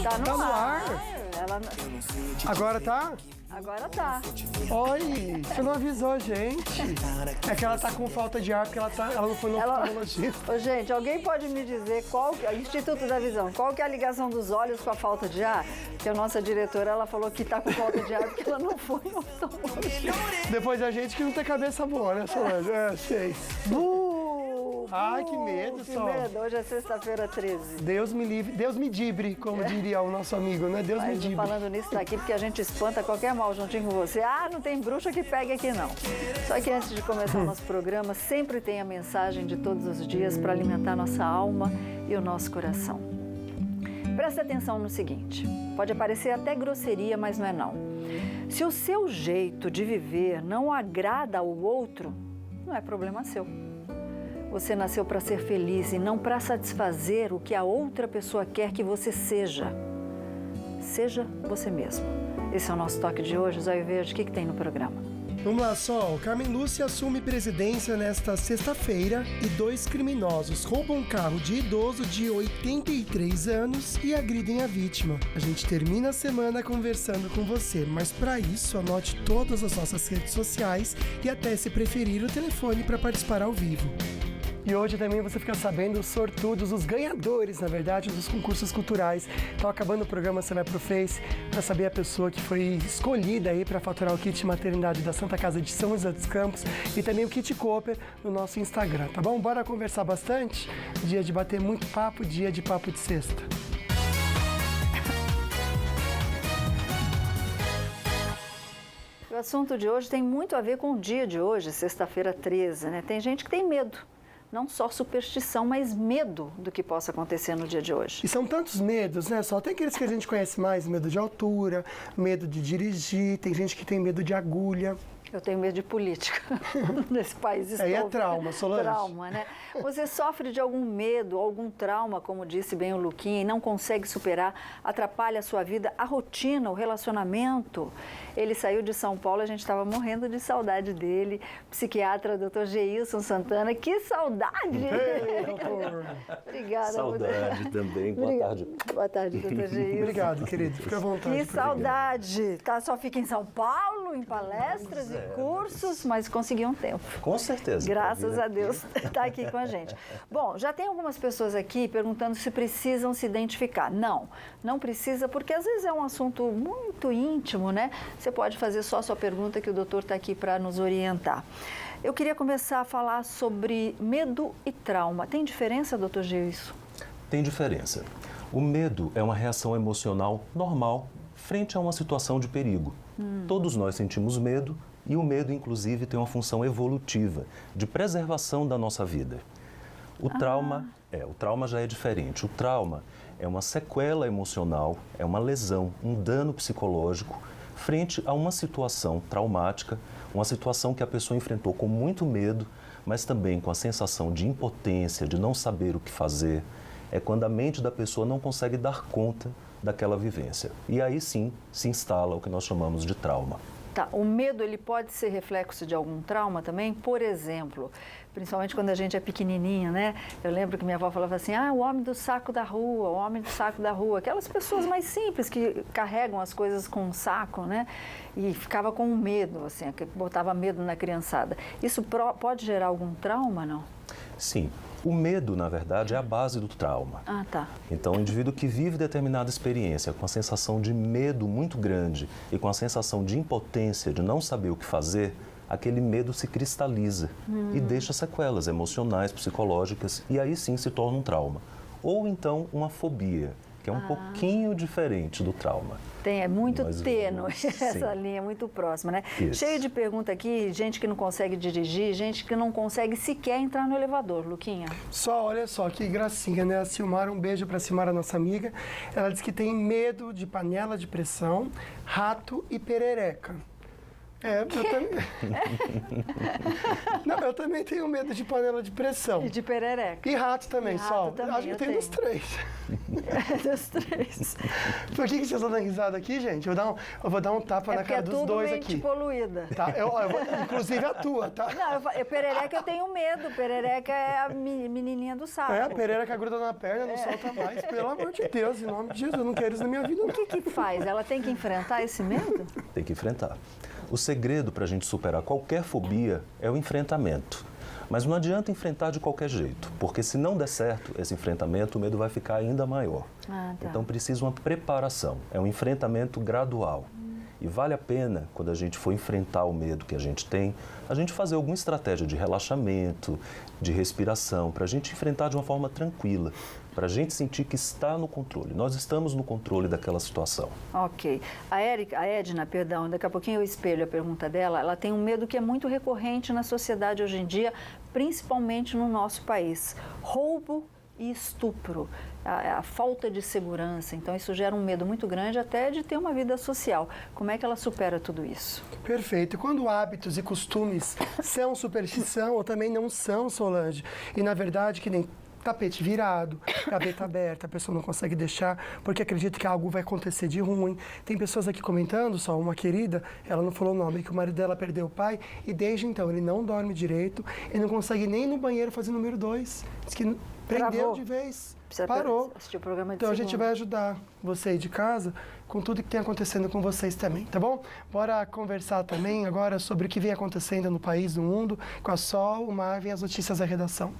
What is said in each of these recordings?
Tá no Tá no ar? Ela... Agora tá? Agora tá. Oi, você não avisou a gente. É que ela tá com falta de ar porque ela não foi no oftalmologista. Ô, gente, alguém pode me dizer Instituto da Visão, qual que é a ligação dos olhos com a falta de ar? Porque a nossa diretora, ela falou que tá com falta de ar porque ela não foi no oftalmologista. Depois a gente que não tem cabeça boa, né, Solange? É, sei. Ai, que medo, que Sol. medo. Hoje é sexta-feira 13. Deus me livre, Deus me dibre, como diria o nosso amigo, né? Deus me Mas dibre. falando nisso daqui, porque a gente espanta qualquer mal juntinho com você. Ah, não tem bruxa que pegue aqui, não. Só que antes de começar o nosso programa, sempre tem a mensagem de todos os dias para alimentar nossa alma e o nosso coração. Presta atenção no seguinte, pode parecer até grosseria, mas não é não. Se o seu jeito de viver não agrada ao outro, não é problema seu. Você nasceu para ser feliz e não para satisfazer o que a outra pessoa quer que você seja. Seja você mesmo. Esse é o nosso toque de hoje. Zóio Verde, o que tem no programa? Vamos lá, Sol. Carmen Lúcia assume presidência nesta sexta-feira e 2 criminosos roubam um carro de idoso de 83 anos e agridem a vítima. A gente termina a semana conversando com você, mas para isso anote todas as nossas redes sociais e até, se preferir, o telefone para participar ao vivo. E hoje também você fica sabendo os sortudos, os ganhadores, na verdade, dos concursos culturais. Então, acabando o programa, você vai pro Face para saber a pessoa que foi escolhida aí para faturar o kit maternidade da Santa Casa de São José dos Campos e também o kit Cooper no nosso Instagram, tá bom? Bora conversar bastante? Dia de bater muito papo, dia de papo de sexta. O assunto de hoje tem muito a ver com o dia de hoje, sexta-feira 13, né? Tem gente que tem medo. Não só superstição, mas medo do que possa acontecer no dia de hoje. E são tantos medos, né? Só tem aqueles que a gente conhece mais, medo de altura, medo de dirigir, tem gente que tem medo de agulha. Eu tenho medo de política nesse país. Aí é trauma, Solange. Trauma, né? Você sofre de algum medo, algum trauma, como disse bem o Luquinha, e não consegue superar, atrapalha a sua vida, a rotina, o relacionamento. Ele saiu de São Paulo, a gente estava morrendo de saudade dele. Psiquiatra, Dr. Geilson Santana, que saudade! Ei, doutor! Obrigada. Saudade também, boa tarde. Boa tarde, Dr. Geilson. Obrigado, querido. Fica à vontade. Que saudade! Tá, só fica em São Paulo, em palestras e cursos, mas conseguiu um tempo. Com certeza. Graças a Deus está aqui com a gente. Bom, já tem algumas pessoas aqui perguntando se precisam se identificar. Não precisa, porque às vezes é um assunto muito íntimo, né? Você pode fazer só a sua pergunta que o doutor está aqui para nos orientar. Eu queria começar a falar sobre medo e trauma. Tem diferença, doutor Geilson? Tem diferença. O medo é uma reação emocional normal frente a uma situação de perigo. Todos nós sentimos medo e o medo, inclusive, tem uma função evolutiva de preservação da nossa vida. O trauma já é diferente. O trauma é uma sequela emocional, é uma lesão, um dano psicológico frente a uma situação traumática, uma situação que a pessoa enfrentou com muito medo, mas também com a sensação de impotência, de não saber o que fazer. É quando a mente da pessoa não consegue dar conta daquela vivência. E aí sim se instala o que nós chamamos de trauma. Tá, o medo ele pode ser reflexo de algum trauma também? Por exemplo, principalmente quando a gente é pequenininho, né? Eu lembro que minha avó falava assim, o homem do saco da rua, o homem do saco da rua. Aquelas pessoas mais simples que carregam as coisas com um saco, né? E ficava com medo, assim, que botava medo na criançada. Isso pode gerar algum trauma, não? Sim. O medo, na verdade, é a base do trauma. Ah, tá. Então, o indivíduo que vive determinada experiência com a sensação de medo muito grande e com a sensação de impotência, de não saber o que fazer, aquele medo se cristaliza e deixa sequelas emocionais, psicológicas, e aí sim se torna um trauma. Ou então uma fobia, que é um pouquinho diferente do trauma. É muito tênue, essa linha é muito próxima, né? Isso. Cheio de pergunta aqui, gente que não consegue dirigir, gente que não consegue sequer entrar no elevador, Luquinha. Olha só, que gracinha, né? A Silmara, um beijo pra Silmara, nossa amiga. Ela diz que tem medo de panela de pressão, rato e perereca. Eu também. Não, eu também tenho medo de panela de pressão. E de perereca. E rato também, E rato Sol. também, Acho que eu tem dos tenho. 3. Dos três. Por que vocês estão dando risada aqui, gente? Eu vou dar um tapa na cara dos dois aqui. É poluída. Tá? Inclusive a tua, tá? Não, perereca eu tenho medo. Perereca é a menininha do sapo. A perereca gruda na perna, não solta mais. Pelo amor de Deus, em nome de Jesus, eu não quero isso na minha vida. O que faz? Ela tem que enfrentar esse medo? Tem que enfrentar. O segredo para a gente superar qualquer fobia é o enfrentamento. Mas não adianta enfrentar de qualquer jeito, porque se não der certo esse enfrentamento, o medo vai ficar ainda maior. Tá. Então precisa uma preparação, é um enfrentamento gradual. E vale a pena, quando a gente for enfrentar o medo que a gente tem, a gente fazer alguma estratégia de relaxamento, de respiração, para a gente enfrentar de uma forma tranquila, para a gente sentir que está no controle. Nós estamos no controle daquela situação. Ok. A Edna, daqui a pouquinho eu espelho a pergunta dela, ela tem um medo que é muito recorrente na sociedade hoje em dia, principalmente no nosso país. Roubo e estupro, a falta de segurança. Então, isso gera um medo muito grande até de ter uma vida social. Como é que ela supera tudo isso? Perfeito. Quando hábitos e costumes são superstição ou também não são, Solange, e na verdade que nem tapete virado, gaveta aberta, a pessoa não consegue deixar porque acredita que algo vai acontecer de ruim. Tem pessoas aqui comentando, só uma querida, ela não falou o nome, que o marido dela perdeu o pai e desde então ele não dorme direito e não consegue nem ir no banheiro fazer número 2. Diz que prendeu de vez, parou. Assistir o programa de então segunda. A gente vai ajudar você aí de casa com tudo que tem acontecendo com vocês também, tá bom? Bora conversar também agora sobre o que vem acontecendo no país, no mundo, com a Sol, o Marvin e as notícias da redação.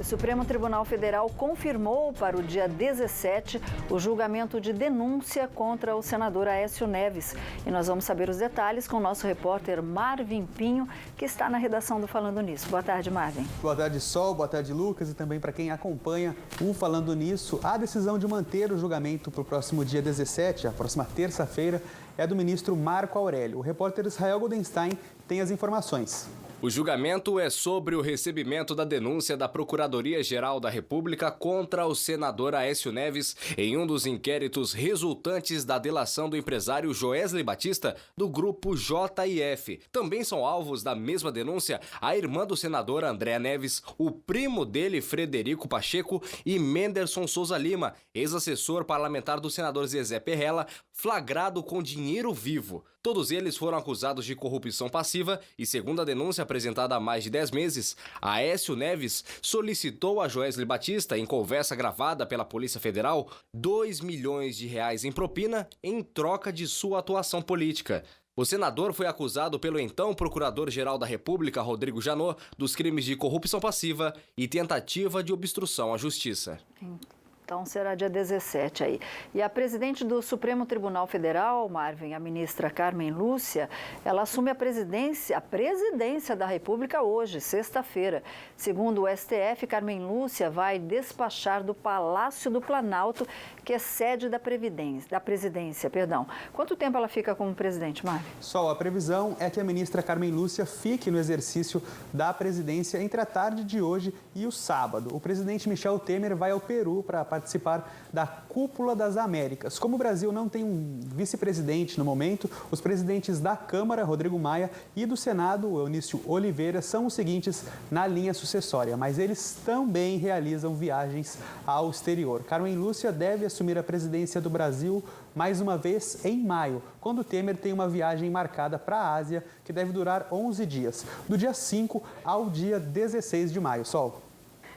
O Supremo Tribunal Federal confirmou para o dia 17 o julgamento de denúncia contra o senador Aécio Neves. E nós vamos saber os detalhes com o nosso repórter Marvin Pinho, que está na redação do Falando Nisso. Boa tarde, Marvin. Boa tarde, Sol. Boa tarde, Lucas. E também para quem acompanha o Falando Nisso, a decisão de manter o julgamento para o próximo dia 17, a próxima terça-feira, é do ministro Marco Aurélio. O repórter Israel Goldenstein tem as informações. O julgamento é sobre o recebimento da denúncia da Procuradoria-Geral da República contra o senador Aécio Neves em um dos inquéritos resultantes da delação do empresário Joesley Batista do grupo JIF. Também são alvos da mesma denúncia a irmã do senador Andréa Neves, o primo dele Frederico Pacheco e Menderson Souza Lima, ex-assessor parlamentar do senador Zezé Perrella, flagrado com dinheiro vivo. Todos eles foram acusados de corrupção passiva e, segundo a denúncia apresentada há mais de 10 meses, Aécio Neves solicitou a Joesley Batista, em conversa gravada pela Polícia Federal, R$2 milhões em propina em troca de sua atuação política. O senador foi acusado pelo então Procurador-Geral da República, Rodrigo Janot, dos crimes de corrupção passiva e tentativa de obstrução à justiça. Então, será dia 17 aí. E a presidente do Supremo Tribunal Federal, Marvin, a ministra Carmen Lúcia, ela assume a presidência da República hoje, sexta-feira. Segundo o STF, Carmen Lúcia vai despachar do Palácio do Planalto, que é sede da presidência. Quanto tempo ela fica como presidente, Marvin? Sol, a previsão é que a ministra Carmen Lúcia fique no exercício da presidência entre a tarde de hoje e o sábado. O presidente Michel Temer vai ao Peru para participar da Cúpula das Américas. Como o Brasil não tem um vice-presidente no momento, os presidentes da Câmara, Rodrigo Maia, e do Senado, Eunício Oliveira, são os seguintes na linha sucessória, mas eles também realizam viagens ao exterior. Carmen Lúcia deve assumir a presidência do Brasil mais uma vez em maio, quando Temer tem uma viagem marcada para a Ásia, que deve durar 11 dias, do dia 5 ao dia 16 de maio. Sol.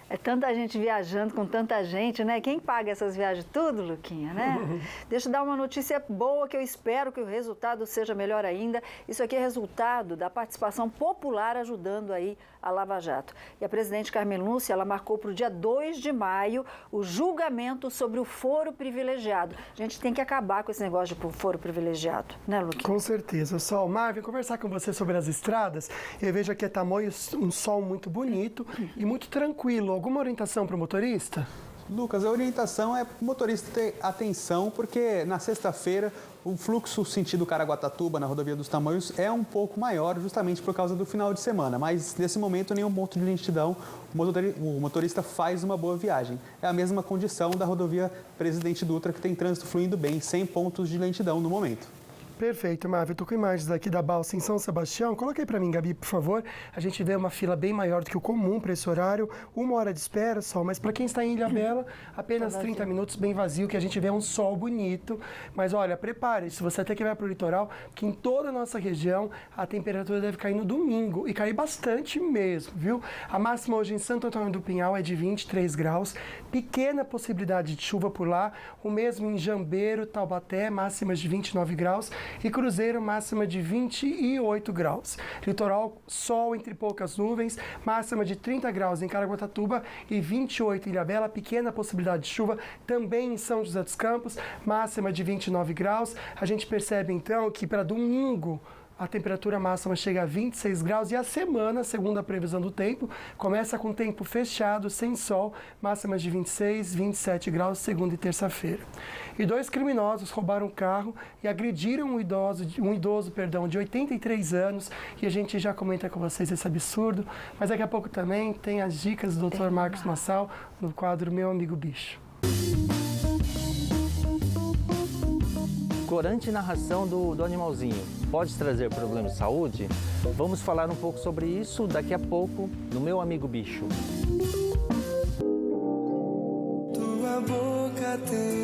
É tanta gente viajando com tanta gente, né? Quem paga essas viagens? Tudo, Luquinha, né? Deixa eu dar uma notícia boa que eu espero que o resultado seja melhor ainda. Isso aqui é resultado da participação popular ajudando aí a Lava Jato. E a presidente Carmen Lúcia, ela marcou para o dia 2 de maio o julgamento sobre o foro privilegiado. A gente tem que acabar com esse negócio de foro privilegiado, né, Luquinha? Com certeza. Sol, Marvin, conversar com você sobre as estradas. Eu vejo aqui a Tamoios um sol muito bonito e muito tranquilo. Alguma orientação para o motorista? Lucas, a orientação é o motorista ter atenção, porque na sexta-feira o fluxo sentido Caraguatatuba na rodovia dos Tamoios é um pouco maior, justamente por causa do final de semana. Mas nesse momento, nenhum ponto de lentidão, o motorista faz uma boa viagem. É a mesma condição da rodovia Presidente Dutra, que tem trânsito fluindo bem, sem pontos de lentidão no momento. Perfeito, Marvel. Eu tô com imagens aqui da balsa em São Sebastião. Coloca aí para mim, Gabi, por favor. A gente vê uma fila bem maior do que o comum para esse horário. 1 hora de espera só, mas para quem está em Ilhabela, apenas 30 minutos bem vazio, que a gente vê um sol bonito. Mas olha, prepare-se, você até que vai para o litoral, que em toda a nossa região a temperatura deve cair no domingo e cair bastante mesmo, viu? A máxima hoje em Santo Antônio do Pinhal é de 23 graus, pequena possibilidade de chuva por lá, o mesmo em Jambeiro, Taubaté, máximas de 29 graus e Cruzeiro, máxima de 28 graus. Litoral, sol entre poucas nuvens, máxima de 30 graus em Caraguatatuba e 28 em Ilhabela, pequena possibilidade de chuva também em São José dos Campos, máxima de 29 graus. A gente percebe então que para domingo a temperatura máxima chega a 26 graus e a semana, segundo a previsão do tempo, começa com tempo fechado, sem sol, máximas de 26, 27 graus, segunda e terça-feira. E 2 criminosos roubaram um carro e agrediram um idoso de 83 anos, e a gente já comenta com vocês esse absurdo, mas daqui a pouco também tem as dicas do Dr. Marcos Massal no quadro Meu Amigo Bicho. Corante narração do animalzinho pode trazer problemas de saúde? Vamos falar um pouco sobre isso daqui a pouco no Meu Amigo Bicho. Tua boca tem